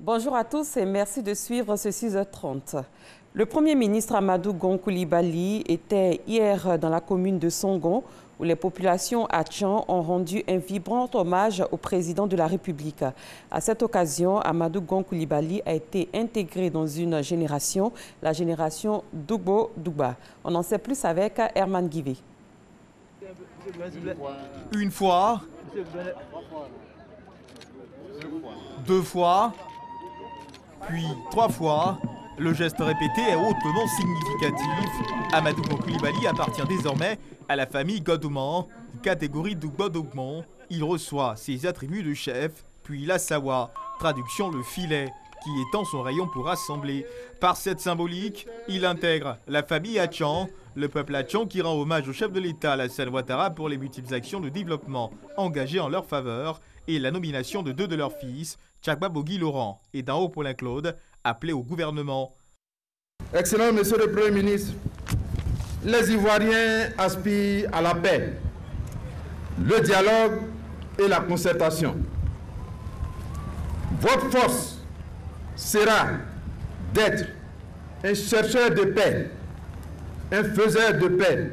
Bonjour à tous et merci de suivre ce 6h30. Le Premier ministre Amadou Gon Coulibaly était hier dans la commune de Songon où les populations Atchan ont rendu un vibrant hommage au président de la République. À cette occasion, Amadou Gon Coulibaly a été intégré dans une génération, la génération Doubo-Douba. On en sait plus avec Herman Guivé. Une fois, deux fois, puis trois fois. Le geste répété est hautement significatif. Amadou Gon Coulibaly appartient désormais à la famille Godouman, catégorie Doubo-Douban. Il reçoit ses attributs de chef, puis la sawa, traduction le filet, qui étend son rayon pour rassembler. Par cette symbolique, il intègre la famille Atchan, le peuple Atchan qui rend hommage au chef de l'État, Alassane Ouattara, pour les multiples actions de développement engagées en leur faveur et la nomination de deux de leurs fils, Tchakba Bogui Laurent et Dao Paulin Claude, appelés au gouvernement. Excellent Monsieur le Premier ministre, les Ivoiriens aspirent à la paix, le dialogue et la concertation. Votre force sera d'être un chercheur de paix, un faiseur de paix,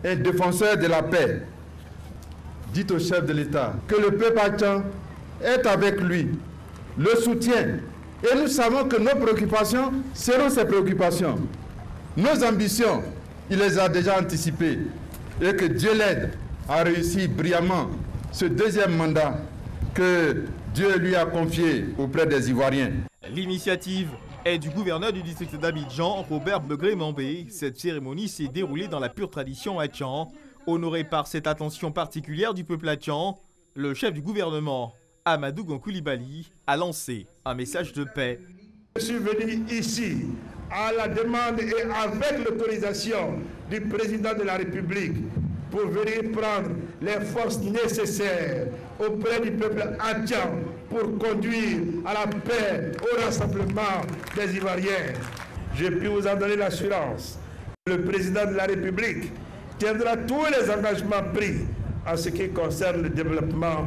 un défenseur de la paix. Dites au chef de l'État que le peuple Atchan est avec lui, le soutient. Et nous savons que nos préoccupations seront ses préoccupations. Nos ambitions, il les a déjà anticipées. Et que Dieu l'aide à réussir brillamment ce deuxième mandat que Dieu lui a confié auprès des Ivoiriens. L'initiative est du gouverneur du district d'Abidjan, Robert Begré-Mambé. Cette cérémonie s'est déroulée dans la pure tradition Atchan. Honoré par cette attention particulière du peuple Atchan, le chef du gouvernement, Amadou Gon Coulibaly, a lancé un message de paix. Je suis venu ici à la demande et avec l'autorisation du président de la République pour venir prendre les forces nécessaires auprès du peuple Atchan pour conduire à la paix, au rassemblement des Ivoiriens. Je puis vous en donner l'assurance. Le président de la République tiendra tous les engagements pris en ce qui concerne le développement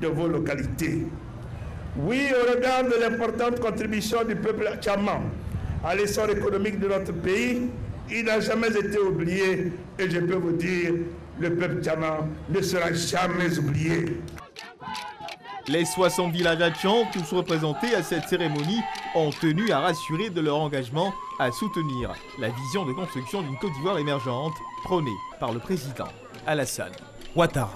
de vos localités. Oui, au regard de l'importante contribution du peuple Atchaman à l'essor économique de notre pays, il n'a jamais été oublié et je peux vous dire, le peuple Atchaman ne sera jamais oublié. Les 60 villages Atchan, tous représentés à cette cérémonie, ont tenu à rassurer de leur engagement à soutenir la vision de construction d'une Côte d'Ivoire émergente prônée par le président Alassane Ouattara.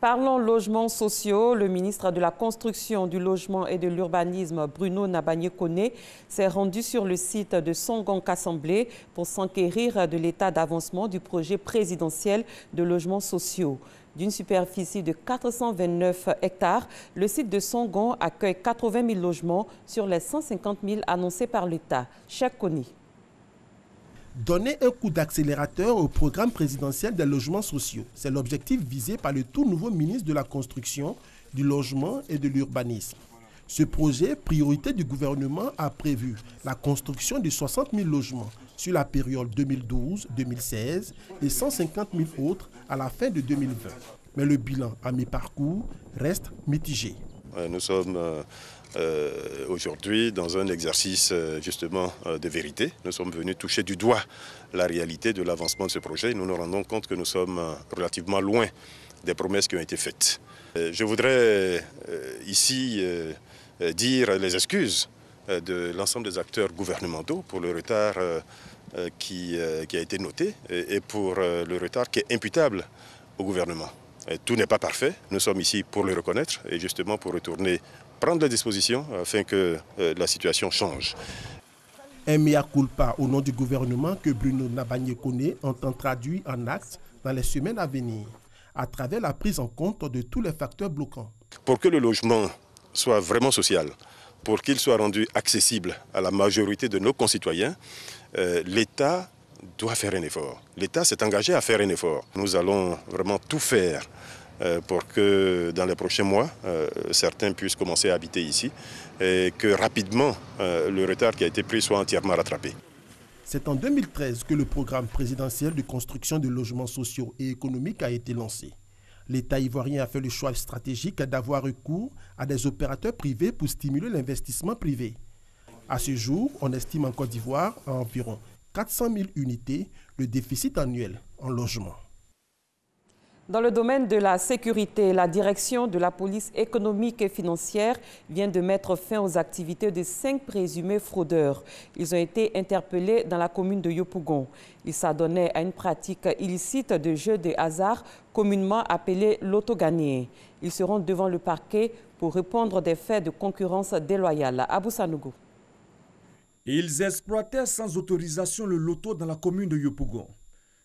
Parlons logements sociaux. Le ministre de la Construction, du Logement et de l'Urbanisme, Bruno Nabagné-Koné, s'est rendu sur le site de Songon-Kassamblé pour s'enquérir de l'état d'avancement du projet présidentiel de logements sociaux. D'une superficie de 429 hectares, le site de Songon accueille 80 000 logements sur les 150 000 annoncés par l'État. Cheikh Koni. Donner un coup d'accélérateur au programme présidentiel des logements sociaux. C'est l'objectif visé par le tout nouveau ministre de la Construction, du Logement et de l'Urbanisme. Ce projet, priorité du gouvernement, a prévu la construction de 60 000 logements sur la période 2012-2016 et 150 000 autres à la fin de 2020. Mais le bilan à mi-parcours reste mitigé. Nous sommes aujourd'hui dans un exercice justement de vérité. Nous sommes venus toucher du doigt la réalité de l'avancement de ce projet. Nous nous rendons compte que nous sommes relativement loin des promesses qui ont été faites. Je voudrais ici dire les excuses de l'ensemble des acteurs gouvernementaux pour le retard qui a été noté et pour le retard qui est imputable au gouvernement. Tout n'est pas parfait, nous sommes ici pour le reconnaître et justement pour retourner prendre les dispositions afin que la situation change. Un mea culpa au nom du gouvernement que Bruno Nabagné-Koné entend traduire en actes dans les semaines à venir, à travers la prise en compte de tous les facteurs bloquants. Pour que le logement soit vraiment social, pour qu'il soit rendu accessible à la majorité de nos concitoyens, l'État doit faire un effort. L'État s'est engagé à faire un effort. Nous allons vraiment tout faire pour que dans les prochains mois, certains puissent commencer à habiter ici et que rapidement, le retard qui a été pris soit entièrement rattrapé. C'est en 2013 que le programme présidentiel de construction de logements sociaux et économiques a été lancé. L'État ivoirien a fait le choix stratégique d'avoir recours à des opérateurs privés pour stimuler l'investissement privé. À ce jour, on estime en Côte d'Ivoire à environ 400 000 unités le déficit annuel en logement. Dans le domaine de la sécurité, la direction de la police économique et financière vient de mettre fin aux activités de 5 présumés fraudeurs. Ils ont été interpellés dans la commune de Yopougon. Ils s'adonnaient à une pratique illicite de jeu de hasard, communément appelée loto gagné. Ils seront devant le parquet pour répondre des faits de concurrence déloyale. Abou Sanougou. Ils exploitaient sans autorisation le loto dans la commune de Yopougon.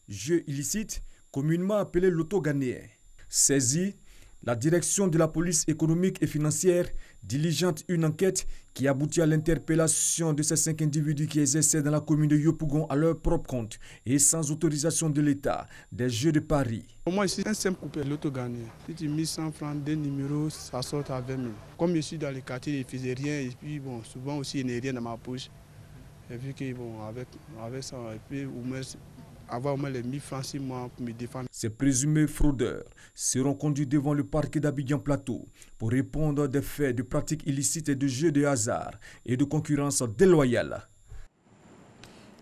Jeu illicite, communément appelé loto ghanéen. Saisie, la direction de la police économique et financière diligente une enquête qui aboutit à l'interpellation de ces 5 individus qui exerçaient dans la commune de Yopougon à leur propre compte et sans autorisation de l'État des jeux de paris. Pour moi, c'est un simple coupé loto gagné. Si tu mets 100 francs, des numéros, ça sort à 20 000. Comme je suis dans les quartiers, je ne faisais rien et puis bon, souvent aussi il n'y a rien dans ma poche. Et vu que bon, avec ça, et puis avoir au moins les 1000 francs 6 mois pour me défendre. Ces présumés fraudeurs seront conduits devant le parquet d'Abidjan Plateau pour répondre des faits de pratiques illicites et de jeux de hasard et de concurrence déloyale.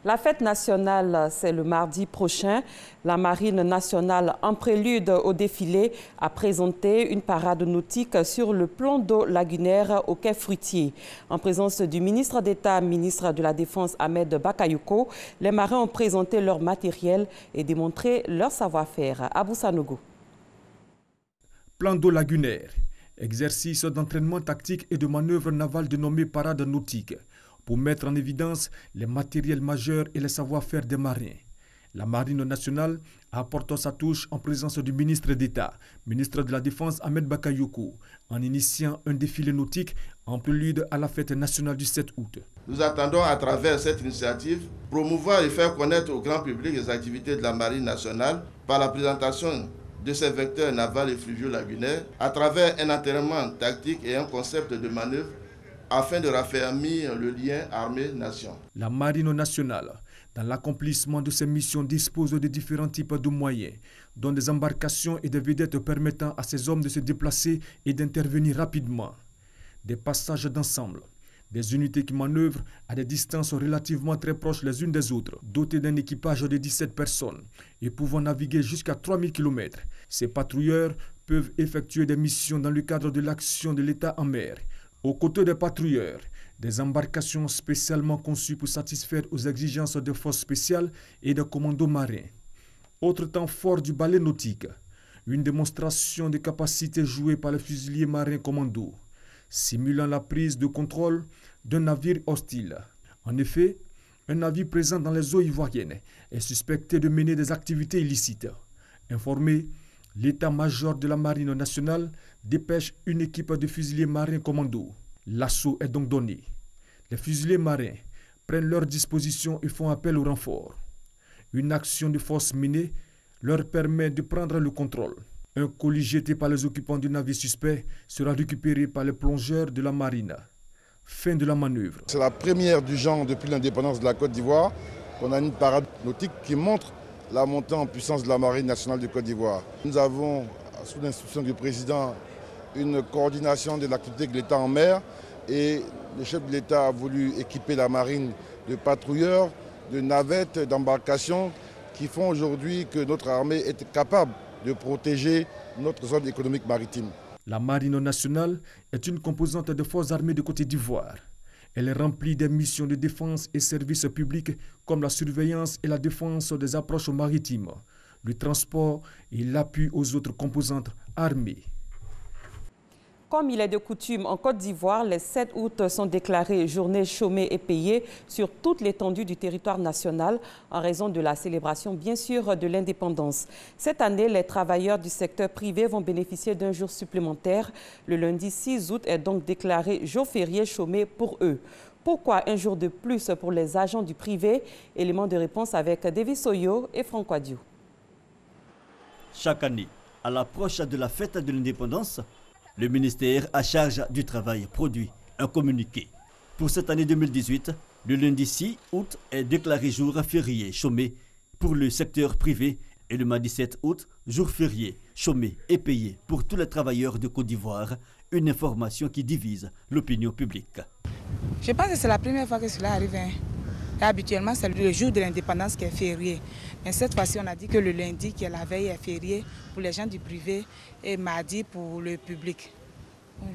La fête nationale, c'est le mardi prochain. La Marine nationale, en prélude au défilé, a présenté une parade nautique sur le plan d'eau lagunaire au quai Fruitier. En présence du ministre d'État, ministre de la Défense Ahmed Bakayoko, les marins ont présenté leur matériel et démontré leur savoir-faire. Abou Sanougou. Plan d'eau lagunaire, exercice d'entraînement tactique et de manœuvre navale dénommé parade nautique, pour mettre en évidence les matériels majeurs et les savoir-faire des marins. La Marine nationale apporte sa touche en présence du ministre d'État, ministre de la Défense Ahmed Bakayoko, en initiant un défilé nautique en prélude à la fête nationale du 7 août. Nous attendons à travers cette initiative promouvoir et faire connaître au grand public les activités de la Marine nationale par la présentation de ces vecteurs navals et fluviaux lagunaires à travers un entraînement tactique et un concept de manœuvre afin de raffermir le lien armée-nation. La Marine nationale, dans l'accomplissement de ses missions, dispose de différents types de moyens, dont des embarcations et des vedettes permettant à ces hommes de se déplacer et d'intervenir rapidement. Des passages d'ensemble, des unités qui manœuvrent à des distances relativement très proches les unes des autres, dotées d'un équipage de 17 personnes et pouvant naviguer jusqu'à 3000 km. Ces patrouilleurs peuvent effectuer des missions dans le cadre de l'action de l'État en mer. Aux côtés des patrouilleurs, des embarcations spécialement conçues pour satisfaire aux exigences des forces spéciales et des commandos marins. Autre temps fort du ballet nautique, une démonstration de capacité jouée par les fusiliers marins commandos, simulant la prise de contrôle d'un navire hostile. En effet, un navire présent dans les eaux ivoiriennes est suspecté de mener des activités illicites. Informé, l'état-major de la Marine nationale dépêche une équipe de fusiliers marins commando. L'assaut est donc donné. Les fusiliers marins prennent leurs dispositions et font appel au renfort. Une action de force menée leur permet de prendre le contrôle. Un colis jeté par les occupants du navire suspect sera récupéré par les plongeurs de la marine. Fin de la manœuvre. C'est la première du genre depuis l'indépendance de la Côte d'Ivoire qu'on a une parade nautique qui montre la montée en puissance de la Marine nationale de Côte d'Ivoire. Nous avons, sous l'instruction du président, une coordination de l'activité de l'État en mer et le chef de l'État a voulu équiper la marine de patrouilleurs, de navettes, d'embarcations qui font aujourd'hui que notre armée est capable de protéger notre zone économique maritime. La Marine nationale est une composante des forces armées de Côte d'Ivoire. Elle remplit des missions de défense et services publics comme la surveillance et la défense des approches maritimes, le transport et l'appui aux autres composantes armées. Comme il est de coutume, en Côte d'Ivoire, les 7 août sont déclarées journées chômées et payées sur toute l'étendue du territoire national en raison de la célébration, bien sûr, de l'indépendance. Cette année, les travailleurs du secteur privé vont bénéficier d'un jour supplémentaire. Le lundi 6 août est donc déclaré jour férié chômé pour eux. Pourquoi un jour de plus pour les agents du privé? Élément de réponse avec Davis Soyo et Franck Wadiou. Chaque année, à l'approche de la fête de l'indépendance, le ministère à charge du travail produit un communiqué. Pour cette année 2018, le lundi 6 août est déclaré jour férié chômé pour le secteur privé Et le mardi 7 août, jour férié, chômé et payé pour tous les travailleurs de Côte d'Ivoire, une information qui divise l'opinion publique. Je pense que c'est la première fois que cela arrive. Habituellement, c'est le jour de l'indépendance qui est férié. Mais cette fois-ci, on a dit que le lundi, qui est la veille, est férié pour les gens du privé et mardi pour le public.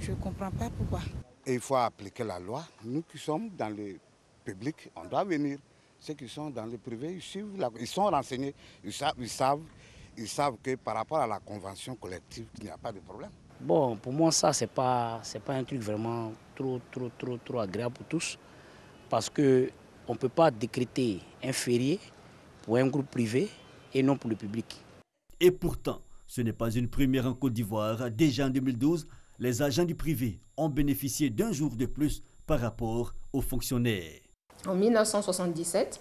Je ne comprends pas pourquoi. Et il faut appliquer la loi. Nous qui sommes dans le public, on doit venir. Ceux qui sont dans le privé, ils suivent, ils sont renseignés, ils savent que par rapport à la convention collective, il n'y a pas de problème. Bon, pour moi, ça, c'est pas un truc vraiment trop agréable pour tous. Parce qu'on ne peut pas décréter un férié pour un groupe privé et non pour le public. Et pourtant, ce n'est pas une première en Côte d'Ivoire. Déjà en 2012, les agents du privé ont bénéficié d'un jour de plus par rapport aux fonctionnaires. En 1977,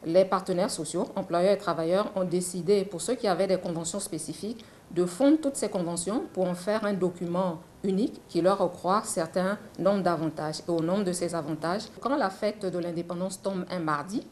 les partenaires sociaux, employeurs et travailleurs, ont décidé, pour ceux qui avaient des conventions spécifiques, de fondre toutes ces conventions pour en faire un document unique qui leur octroie certains nombres d'avantages. Et au nombre de ces avantages, quand la fête de l'indépendance tombe un mardi,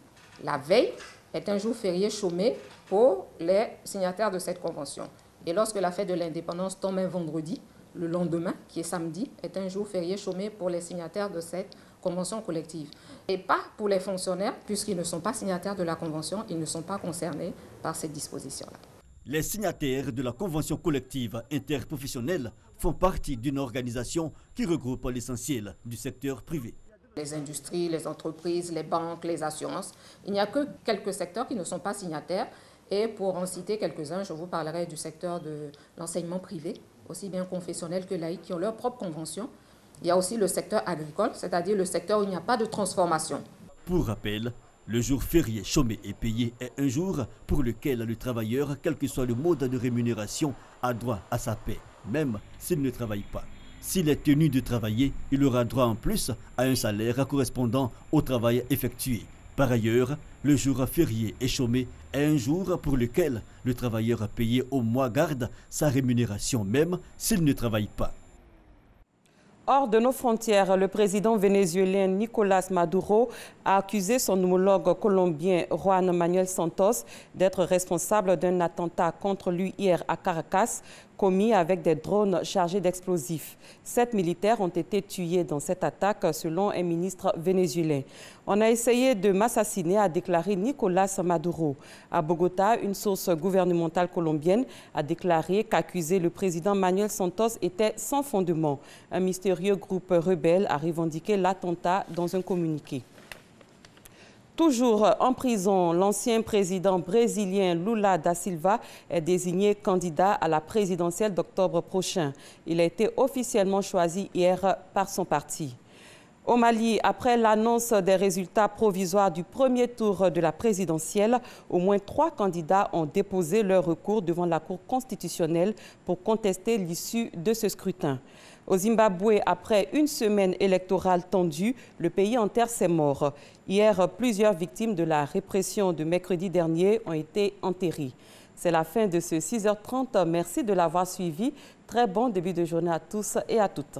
la veille est un jour férié chômé pour les signataires de cette convention. Et lorsque la fête de l'indépendance tombe un vendredi, le lendemain, qui est samedi, est un jour férié chômé pour les signataires de cette convention collective. Et pas pour les fonctionnaires, puisqu'ils ne sont pas signataires de la convention, ils ne sont pas concernés par cette disposition-là. Les signataires de la convention collective interprofessionnelle font partie d'une organisation qui regroupe l'essentiel du secteur privé. Les industries, les entreprises, les banques, les assurances, il n'y a que quelques secteurs qui ne sont pas signataires. Et pour en citer quelques-uns, je vous parlerai du secteur de l'enseignement privé, aussi bien confessionnel que laïque, qui ont leur propre convention. Il y a aussi le secteur agricole, c'est-à-dire le secteur où il n'y a pas de transformation. Pour rappel, le jour férié chômé et payé est un jour pour lequel le travailleur, quel que soit le mode de rémunération, a droit à sa paie, même s'il ne travaille pas. S'il est tenu de travailler, il aura droit en plus à un salaire correspondant au travail effectué. Par ailleurs, le jour férié et chômé est un jour pour lequel le travailleur payé au mois garde sa rémunération même s'il ne travaille pas. Hors de nos frontières, le président vénézuélien Nicolás Maduro a accusé son homologue colombien Juan Manuel Santos d'être responsable d'un attentat contre lui hier à Caracas, commis avec des drones chargés d'explosifs. 7 militaires ont été tués dans cette attaque, selon un ministre vénézuélien. On a essayé de m'assassiner, a déclaré Nicolás Maduro. À Bogota, une source gouvernementale colombienne a déclaré qu'accuser le président Manuel Santos était sans fondement. Un mystérieux groupe rebelle a revendiqué l'attentat dans un communiqué. Toujours en prison, l'ancien président brésilien Lula da Silva est désigné candidat à la présidentielle d'octobre prochain. Il a été officiellement choisi hier par son parti. Au Mali, après l'annonce des résultats provisoires du premier tour de la présidentielle, au moins 3 candidats ont déposé leur recours devant la Cour constitutionnelle pour contester l'issue de ce scrutin. Au Zimbabwe, après une semaine électorale tendue, le pays enterre ses morts. Hier, plusieurs victimes de la répression de mercredi dernier ont été enterrées. C'est la fin de ce 6h30. Merci de l'avoir suivi. Très bon début de journée à tous et à toutes.